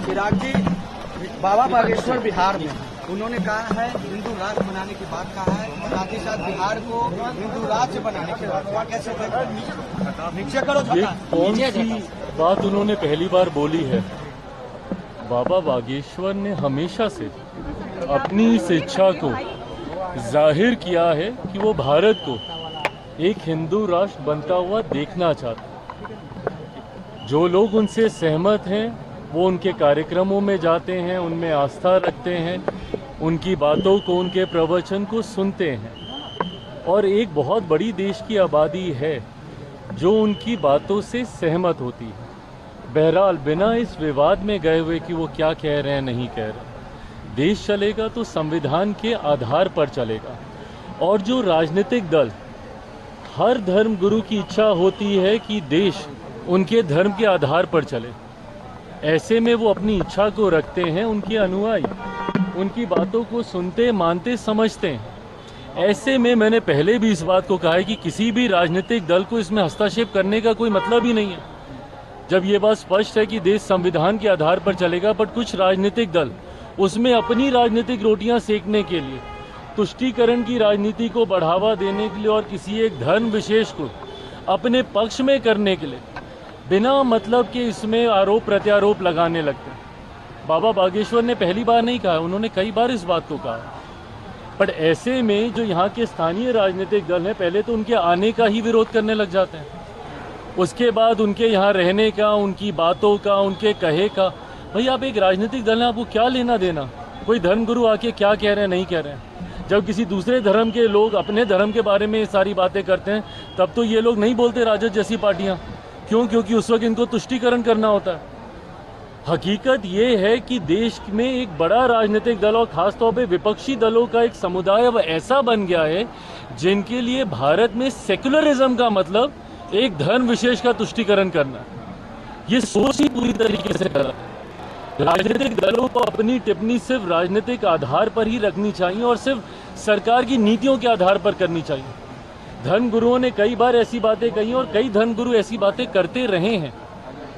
चिराग जी, बाबा बागेश्वर बिहार में उन्होंने कहा है हिंदू राष्ट्र बनाने की बात कहा है, साथ ही साथ बिहार को हिंदू राज्य बनाने की बात कहा। कैसे नीचे करो, ये कौन सी बात उन्होंने पहली बार बोली है? बाबा बागेश्वर ने हमेशा से अपनी इस इच्छा को जाहिर किया है कि वो भारत को एक हिंदू राष्ट्र बनता हुआ देखना चाहते। जो लोग उनसे सहमत हैं वो उनके कार्यक्रमों में जाते हैं, उनमें आस्था रखते हैं, उनकी बातों को, उनके प्रवचन को सुनते हैं। और एक बहुत बड़ी देश की आबादी है जो उनकी बातों से सहमत होती है। बहरहाल बिना इस विवाद में गए हुए कि वो क्या कह रहे हैं नहीं कह रहे, देश चलेगा तो संविधान के आधार पर चलेगा। और जो राजनीतिक दल, हर धर्म गुरु की इच्छा होती है कि देश उनके धर्म के आधार पर चले। ऐसे में वो अपनी इच्छा को रखते हैं, उनके अनुयायी उनकी बातों को सुनते, मानते, समझते हैं। ऐसे में मैंने पहले भी इस बात को कहा है कि किसी भी राजनीतिक दल को इसमें हस्तक्षेप करने का कोई मतलब ही नहीं है। जब ये बात स्पष्ट है कि देश संविधान के आधार पर चलेगा, बट कुछ राजनीतिक दल उसमें अपनी राजनीतिक रोटियां सेकने के लिए, तुष्टीकरण की राजनीति को बढ़ावा देने के लिए और किसी एक धर्म विशेष को अपने पक्ष में करने के लिए बिना मतलब के इसमें आरोप प्रत्यारोप लगाने लगते हैं। बाबा बागेश्वर ने पहली बार नहीं कहा, उन्होंने कई बार इस बात को कहा। पर ऐसे में जो यहाँ के स्थानीय राजनीतिक दल हैं, पहले तो उनके आने का ही विरोध करने लग जाते हैं, उसके बाद उनके यहाँ रहने का, उनकी बातों का, उनके कहे का। भाई आप एक राजनीतिक दल हैं, आपको क्या लेना देना कोई धर्मगुरु आके क्या कह रहे हैं नहीं कह रहे हैं। जब किसी दूसरे धर्म के लोग अपने धर्म के बारे में सारी बातें करते हैं तब तो ये लोग नहीं बोलते राजद जैसी पार्टियां। क्यों? क्योंकि उस वक्त इनको तुष्टीकरण करना होता है। हकीकत ये है कि देश में एक बड़ा राजनीतिक दल और खासतौर पे विपक्षी दलों का एक समुदाय अब ऐसा बन गया है जिनके लिए भारत में सेक्युलरिज्म का मतलब एक धर्म विशेष का तुष्टीकरण करना है। ये सोच ही पूरी तरीके से गलत है। राजनीतिक दलों को अपनी टिप्पणी सिर्फ राजनीतिक आधार पर ही रखनी चाहिए और सिर्फ सरकार की नीतियों के आधार पर करनी चाहिए। धर्म गुरुओं ने कई बार ऐसी बातें कही और कई धर्म गुरु ऐसी बातें करते रहे हैं।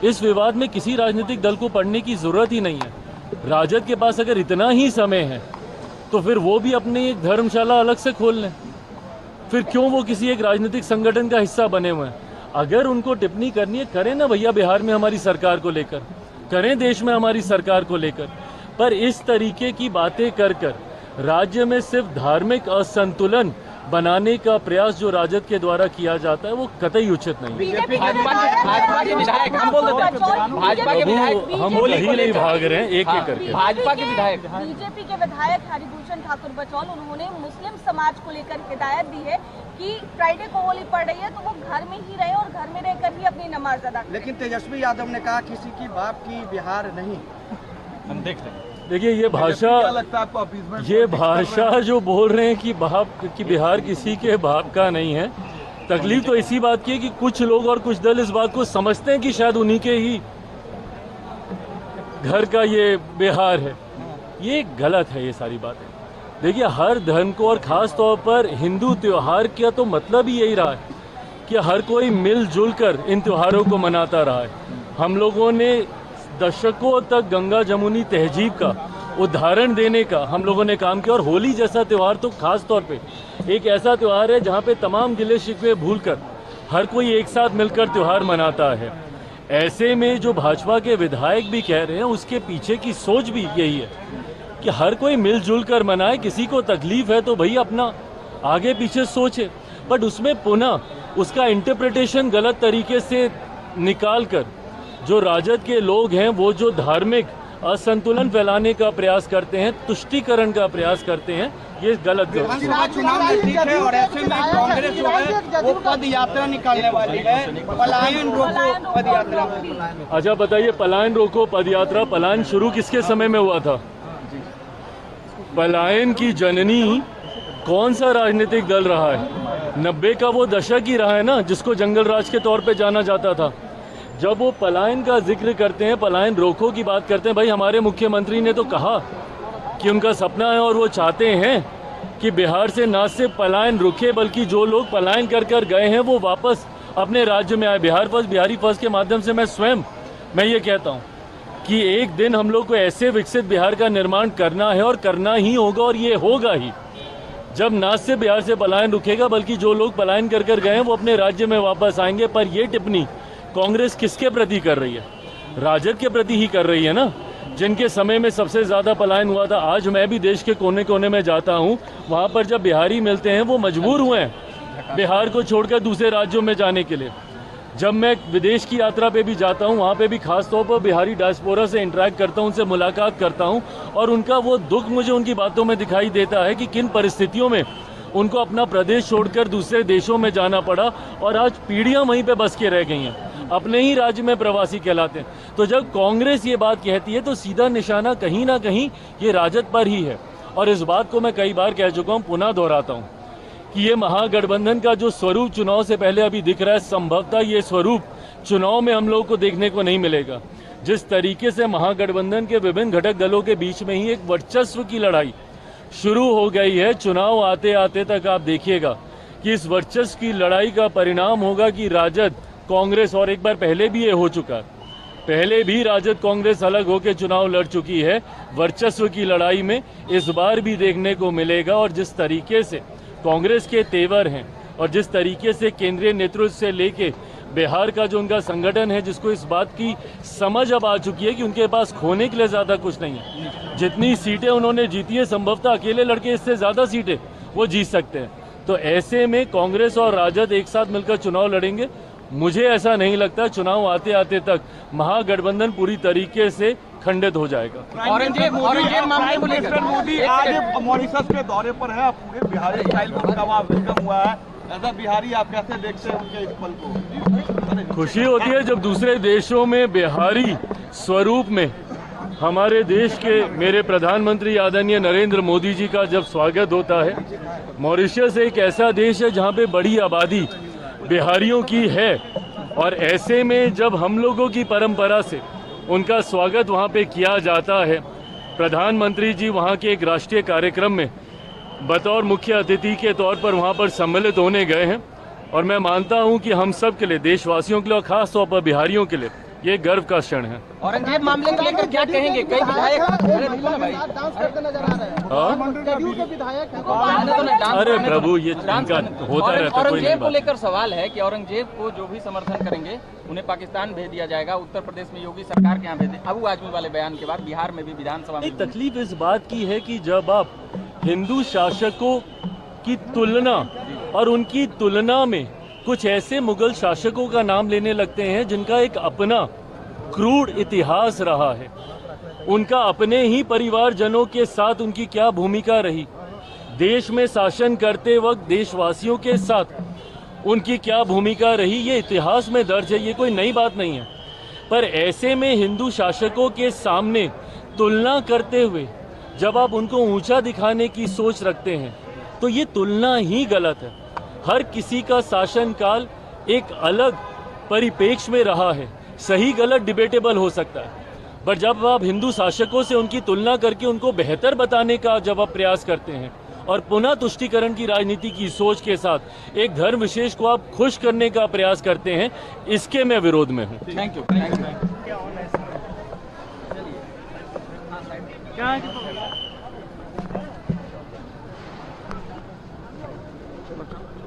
इस विवाद में किसी राजनीतिक दल को पड़ने की जरूरत ही नहीं है। राजद के पास अगर इतना ही समय है तो फिर वो भी अपनी एक धर्मशाला अलग से खोल लें। फिर क्यों वो किसी एक राजनीतिक संगठन का हिस्सा बने हुए हैं? अगर उनको टिप्पणी करनी है, करें ना भैया, बिहार में हमारी सरकार को लेकर, करें देश में हमारी सरकार को लेकर। पर इस तरीके की बातें कर कर राज्य में सिर्फ धार्मिक असंतुलन बनाने का प्रयास जो राजद के द्वारा किया जाता है वो कतई उचित नहीं है। भाजपा के विधायक हम बोल देते हैं, भाजपा के विधायक हम कहीं नहीं भाग रहे हैं, एक एक करके। भाजपा के विधायक, बीजेपी के विधायक हरिभूषण ठाकुर बचौल, उन्होंने मुस्लिम समाज को लेकर हिदायत दी है कि फ्राइडे को होली पड़ रही है तो वो घर में ही रहे और घर में रहकर ही अपनी नमाज अदा करें। लेकिन तेजस्वी यादव ने कहा किसी की बाप की बिहार नहीं। हम देख रहे हैं। देखिए ये भाषा जो बोल रहे हैं कि बिहार किसी के बाप का नहीं है, तकलीफ तो इसी बात की है कि कुछ लोग और कुछ दल इस बात को समझते हैं कि शायद उन्हीं के ही घर का ये बिहार है। ये गलत है ये सारी बातें। देखिए हर धर्म को और खास तौर पर हिंदू त्योहार का तो मतलब ही यही रहा है कि हर कोई मिलजुल कर इन त्योहारों को मनाता रहा है। हम लोगों ने दशकों तक गंगा जमुनी तहजीब का उदाहरण देने का हम लोगों ने काम किया। और होली जैसा त्यौहार तो खास तौर पे एक ऐसा त्यौहार है जहाँ पे तमाम गिले शिकवे भूलकर हर कोई एक साथ मिलकर त्यौहार मनाता है। ऐसे में जो भाजपा के विधायक भी कह रहे हैं उसके पीछे की सोच भी यही है कि हर कोई मिलजुल कर मनाए। किसी को तकलीफ है तो भाई अपना आगे पीछे सोचे, बट उसमें पुनः उसका इंटरप्रिटेशन गलत तरीके से निकाल कर जो राजद के लोग हैं वो जो धार्मिक असंतुलन फैलाने का प्रयास करते हैं, तुष्टीकरण का प्रयास करते हैं, ये गलत है। चुनाव नजदीक है और ऐसे में कांग्रेस जो है वो पद यात्रा निकालने वाली है, पलायन रोको पद यात्रा। अच्छा बताइए, पलायन रोको पद यात्रा, पलायन शुरू किसके समय में हुआ था? पलायन की जननी कौन सा राजनीतिक दल रहा है? 90 का वो दशक ही रहा है ना जिसको जंगल राज के तौर पे जाना जाता था। जब वो पलायन का जिक्र करते हैं, पलायन रोको की बात करते हैं, भाई हमारे मुख्यमंत्री ने तो कहा कि उनका सपना है और वो चाहते हैं कि बिहार से न सिर्फ पलायन रुके बल्कि जो लोग पलायन कर कर गए हैं वो वापस अपने राज्य में आए। बिहार फर्स्ट, बिहारी फर्स्ट के माध्यम से मैं ये कहता हूँ कि एक दिन हम लोग को ऐसे विकसित बिहार का निर्माण करना है और करना ही होगा, और ये होगा ही जब ना सिर्फ बिहार से पलायन रुकेगा बल्कि जो लोग पलायन कर कर गए हैं वो अपने राज्य में वापस आएंगे। पर ये टिप्पणी कांग्रेस किसके प्रति कर रही है? राजद के प्रति ही कर रही है ना, जिनके समय में सबसे ज़्यादा पलायन हुआ था। आज मैं भी देश के कोने कोने में जाता हूँ, वहाँ पर जब बिहारी मिलते हैं वो मजबूर हुए हैं बिहार को छोड़कर दूसरे राज्यों में जाने के लिए। जब मैं विदेश की यात्रा पे भी जाता हूँ, वहाँ पे भी खास तौर पर बिहारी डायस्पोरा से इंटरेक्ट करता हूँ, उनसे मुलाकात करता हूँ, और उनका वो दुख मुझे उनकी बातों में दिखाई देता है कि किन परिस्थितियों में उनको अपना प्रदेश छोड़कर दूसरे देशों में जाना पड़ा, और आज पीढ़ियाँ वहीं पे बस के रह गई हैं, अपने ही राज्य में प्रवासी कहलाते हैं। तो जब कांग्रेस ये बात कहती है तो सीधा निशाना कहीं ना कहीं ये राजद पर ही है। और इस बात को मैं कई बार कह चुका हूँ, पुनः दोहराता हूँ कि ये महागठबंधन का जो स्वरूप चुनाव से पहले अभी दिख रहा है, संभवतः ये स्वरूप चुनाव में हम लोगों को देखने को नहीं मिलेगा। जिस तरीके से महागठबंधन के विभिन्न घटक दलों के बीच में ही एक वर्चस्व की लड़ाई शुरू हो गई है, चुनाव आते आते तक आप देखिएगा कि इस वर्चस्व की लड़ाई का परिणाम होगा कि राजद कांग्रेस, और एक बार पहले भी ये हो चुका है, पहले भी राजद कांग्रेस अलग होकर चुनाव लड़ चुकी है, वर्चस्व की लड़ाई में इस बार भी देखने को मिलेगा। और जिस तरीके से कांग्रेस के तेवर हैं और जिस तरीके से केंद्रीय नेतृत्व से लेके बिहार का जो उनका संगठन है, जिसको इस बात की समझ अब आ चुकी है कि उनके पास खोने के लिए ज़्यादा कुछ नहीं है। जितनी सीटें उन्होंने जीती है, संभवतः अकेले लड़के इससे ज़्यादा सीटें वो जीत सकते हैं। तो ऐसे में कांग्रेस और राजद एक साथ मिलकर चुनाव लड़ेंगे। मुझे ऐसा नहीं लगता चुनाव आते आते तक महागठबंधन पूरी तरीके से खंडित हो जाएगा। औरंगजेब मामले को लेकर मोदी आज मॉरिशस के दौरे पर है, पूरे बिहारी स्टाइल में उनका वहाँ वेलकम हुआ है। ऐसा बिहारी आप कैसे देखते हैं उनके इस पल को? खुशी होती है जब दूसरे देशों में बिहारी स्वरूप में हमारे देश के मेरे प्रधानमंत्री आदरणीय नरेंद्र मोदी जी का जब स्वागत होता है। मॉरिशस एक ऐसा देश है जहाँ पे बड़ी आबादी बिहारियों की है, और ऐसे में जब हम लोगों की परंपरा से उनका स्वागत वहाँ पे किया जाता है, प्रधानमंत्री जी वहाँ के एक राष्ट्रीय कार्यक्रम में बतौर मुख्य अतिथि के तौर पर वहाँ पर सम्मिलित होने गए हैं, और मैं मानता हूँ कि हम सब के लिए, देशवासियों के लिए और खास तौर पर बिहारियों के लिए ये गर्व का क्षण है। औरंगजेब मामले को लेकर क्या कहेंगे? कई विधायक अरे प्रभु, ये इनका होता रहता है। औरंगजेब को लेकर सवाल है कि औरंगजेब को जो भी समर्थन करेंगे उन्हें पाकिस्तान भेज दिया जाएगा, उत्तर प्रदेश में योगी सरकार के यहाँ भेज दिया। अबू आजमी वाले बयान के बाद बिहार में भी विधानसभा में तकलीफ इस बात की है कि जब आप हिंदू शासकों की तुलना और उनकी तुलना में कुछ ऐसे मुगल शासकों का नाम लेने लगते हैं जिनका एक अपना क्रूर इतिहास रहा है, उनका अपने ही परिवारजनों के साथ उनकी क्या भूमिका रही, देश में शासन करते वक्त देशवासियों के साथ उनकी क्या भूमिका रही, ये इतिहास में दर्ज है, ये कोई नई बात नहीं है। पर ऐसे में हिंदू शासकों के सामने तुलना करते हुए जब आप उनको ऊंचा दिखाने की सोच रखते हैं तो ये तुलना ही गलत है। हर किसी का शासनकाल एक अलग परिप्रेक्ष्य में रहा है, सही गलत डिबेटेबल हो सकता है, पर जब आप हिंदू शासकों से उनकी तुलना करके उनको बेहतर बताने का जब आप प्रयास करते हैं और पुनः तुष्टीकरण की राजनीति की सोच के साथ एक धर्म विशेष को आप खुश करने का प्रयास करते हैं, इसके मैं विरोध में हूँ। Thank you.